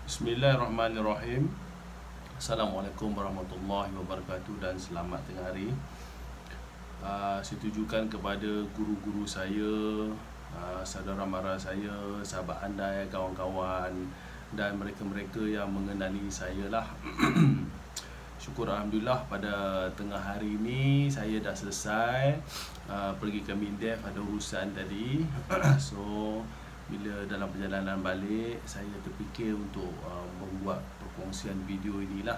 Bismillahirrahmanirrahim. Assalamualaikum warahmatullahi wabarakatuh dan selamat tengah hari. Saya tujukan kepada guru-guru saya, saudara mara saya, sahabat andai, kawan-kawan dan mereka-mereka yang mengenali saya lah. Syukur Alhamdulillah pada tengah hari ini saya dah selesai pergi ke Mindef, ada urusan tadi. So bila dalam perjalanan balik saya terfikir untuk membuat perkongsian video inilah.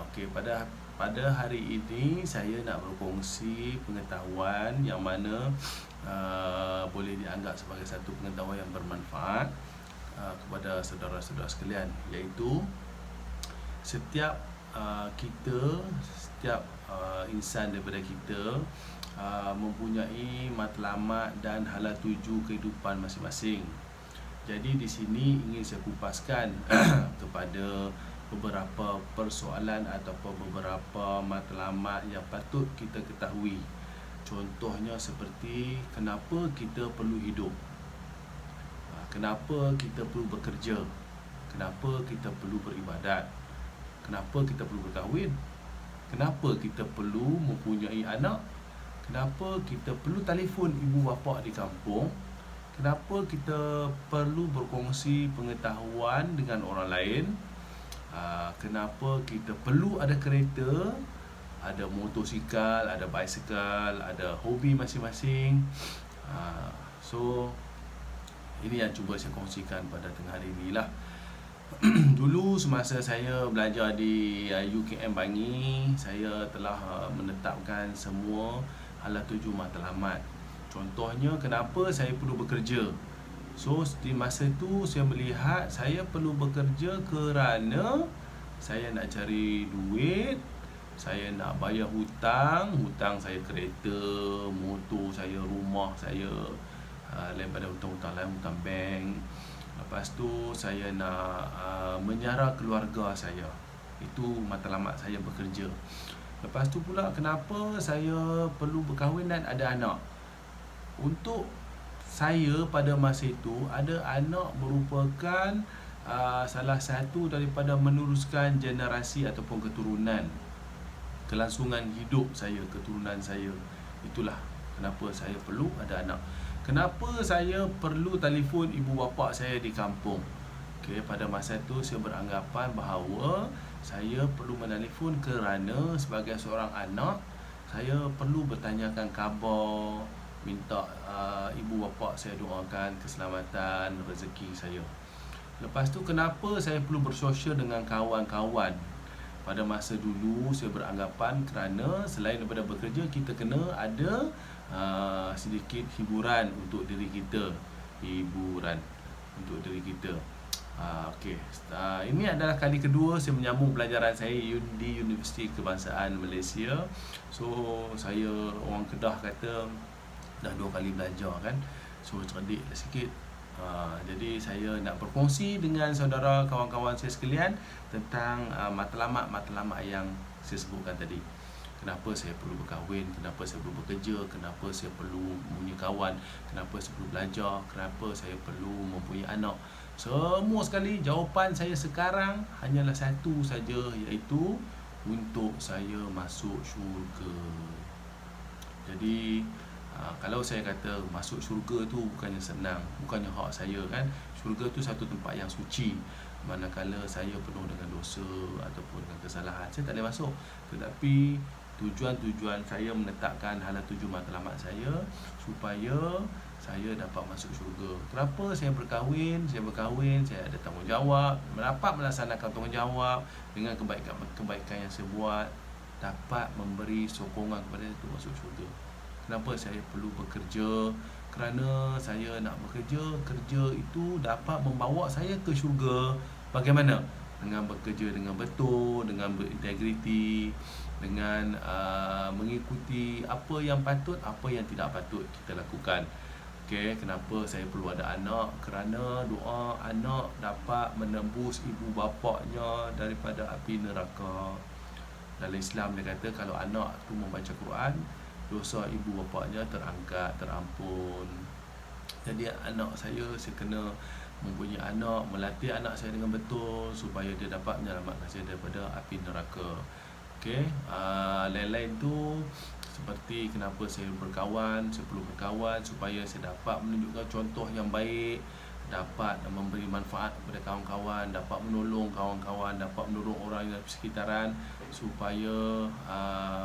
Okey, pada hari ini saya nak berkongsi pengetahuan yang mana boleh dianggap sebagai satu pengetahuan yang bermanfaat kepada saudara-saudara sekalian, iaitu setiap insan daripada kita mempunyai matlamat dan hala tuju kehidupan masing-masing. Jadi di sini ingin saya kupaskan kepada beberapa persoalan ataupun beberapa matlamat yang patut kita ketahui. Contohnya seperti kenapa kita perlu hidup, kenapa kita perlu bekerja, kenapa kita perlu beribadat, kenapa kita perlu berkahwin, kenapa kita perlu mempunyai anak, kenapa kita perlu telefon ibu bapa di kampung, kenapa kita perlu berkongsi pengetahuan dengan orang lain, kenapa kita perlu ada kereta, ada motosikal, ada basikal, ada hobi masing-masing. So ini yang cuba saya kongsikan pada tengah hari inilah. Dulu semasa saya belajar di UKM Bangi, saya telah menetapkan semua hala tuju matlamat. Contohnya kenapa saya perlu bekerja. So di masa itu saya melihat saya perlu bekerja kerana saya nak cari duit, saya nak bayar hutang saya kereta, motor saya, rumah saya, daripada hutang-hutang lain, hutang bank. Lepas tu saya nak menyara keluarga saya. Itu matlamat saya bekerja. Lepas tu pula kenapa saya perlu berkahwin dan ada anak. Untuk saya pada masa itu, ada anak merupakan salah satu daripada meneruskan generasi ataupun keturunan, kelangsungan hidup saya, keturunan saya. Itulah kenapa saya perlu ada anak. Kenapa saya perlu telefon ibu bapa saya di kampung. Okay, pada masa itu saya beranggapan bahawa saya perlu menelefon kerana sebagai seorang anak, saya perlu bertanyakan khabar, minta ibu bapa saya doakan keselamatan, rezeki saya. Lepas tu kenapa saya perlu bersosial dengan kawan-kawan. Pada masa dulu saya beranggapan kerana selain daripada bekerja, kita kena ada sedikit hiburan untuk diri kita. Okey. Ini adalah kali kedua saya menyambung pelajaran saya di Universiti Kebangsaan Malaysia. So saya, orang Kedah kata, dah 2 kali belajar kan. So cerdik sikit. Jadi saya nak berkongsi dengan saudara, kawan-kawan saya sekalian tentang matlamat-matlamat yang saya sebutkan tadi. Kenapa saya perlu berkahwin, kenapa saya perlu bekerja, kenapa saya perlu mempunyai kawan, kenapa saya perlu belajar, kenapa saya perlu mempunyai anak. Semua sekali jawapan saya sekarang hanyalah satu saja, iaitu untuk saya masuk syurga. Jadi kalau saya kata masuk syurga tu bukannya senang, bukannya hak saya kan. Syurga tu satu tempat yang suci. Manakala saya penuh dengan dosa ataupun dengan kesalahan, saya tak boleh masuk. Tetapi tujuan saya menetapkan hala tuju matlamat saya supaya saya dapat masuk syurga. Kenapa saya berkahwin? Saya ada tanggungjawab, dapat melaksanakan tanggungjawab dengan kebaikan yang saya buat, dapat memberi sokongan kepada saya untuk masuk syurga. Kenapa saya perlu bekerja? Kerana saya nak bekerja. Kerja itu dapat membawa saya ke syurga. Bagaimana? Dengan bekerja dengan betul, dengan berintegriti, dengan mengikuti apa yang patut, apa yang tidak patut kita lakukan. Okay, kenapa saya perlu ada anak? Kerana doa anak dapat menembus ibu bapanya daripada api neraka. Dalam Islam dia kata kalau anak tu membaca Quran, dosa ibu bapanya terangkat, terampun. Jadi anak saya kena mempunyai anak, melatih anak saya dengan betul supaya dia dapat menyelamatkan saya daripada api neraka. Okey, lain-lain tu seperti kenapa saya berkawan, saya perlu berkawan supaya saya dapat menunjukkan contoh yang baik, dapat memberi manfaat kepada kawan-kawan, dapat menolong kawan-kawan, dapat menolong orang yang di sekitaran supaya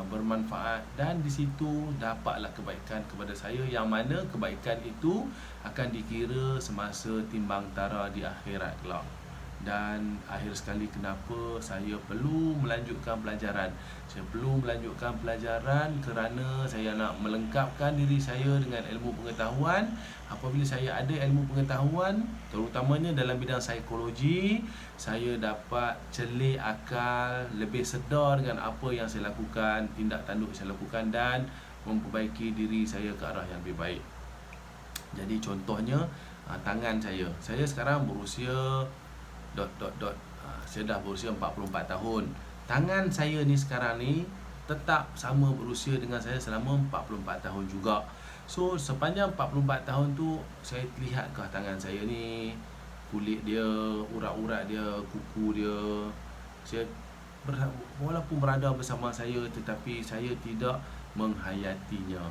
bermanfaat, dan di situ dapatlah kebaikan kepada saya, yang mana kebaikan itu akan dikira semasa timbang tara di akhirat kelak. Dan akhir sekali, kenapa saya perlu melanjutkan pelajaran? Saya perlu melanjutkan pelajaran kerana saya nak melengkapkan diri saya dengan ilmu pengetahuan. Apabila saya ada ilmu pengetahuan, terutamanya dalam bidang psikologi, saya dapat celik akal, lebih sedar dengan apa yang saya lakukan, tindak tanduk saya lakukan, dan memperbaiki diri saya ke arah yang lebih baik. Jadi contohnya, tangan saya. Saya sekarang berusia saya dah berusia 44 tahun. Tangan saya ni sekarang ni tetap sama berusia dengan saya selama 44 tahun juga. So sepanjang 44 tahun tu, saya lihatkah tangan saya ni, kulit dia, urat-urat dia, kuku dia, saya walaupun berada bersama saya, tetapi saya tidak menghayatinya.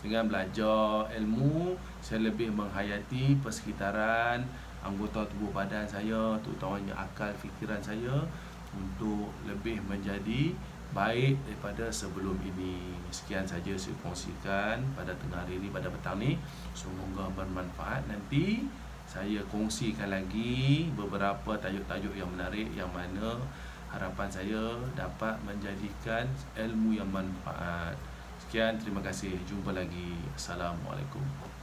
Dengan belajar ilmu, saya lebih menghayati persekitaran, anggota tubuh badan saya, terutamanya akal fikiran saya, untuk lebih menjadi baik daripada sebelum ini. Sekian saja saya kongsikan pada tengah hari ini, pada petang ni. Semoga bermanfaat. Nanti saya kongsikan lagi beberapa tajuk-tajuk yang menarik, yang mana harapan saya dapat menjadikan ilmu yang manfaat. Sekian, terima kasih. Jumpa lagi. Assalamualaikum.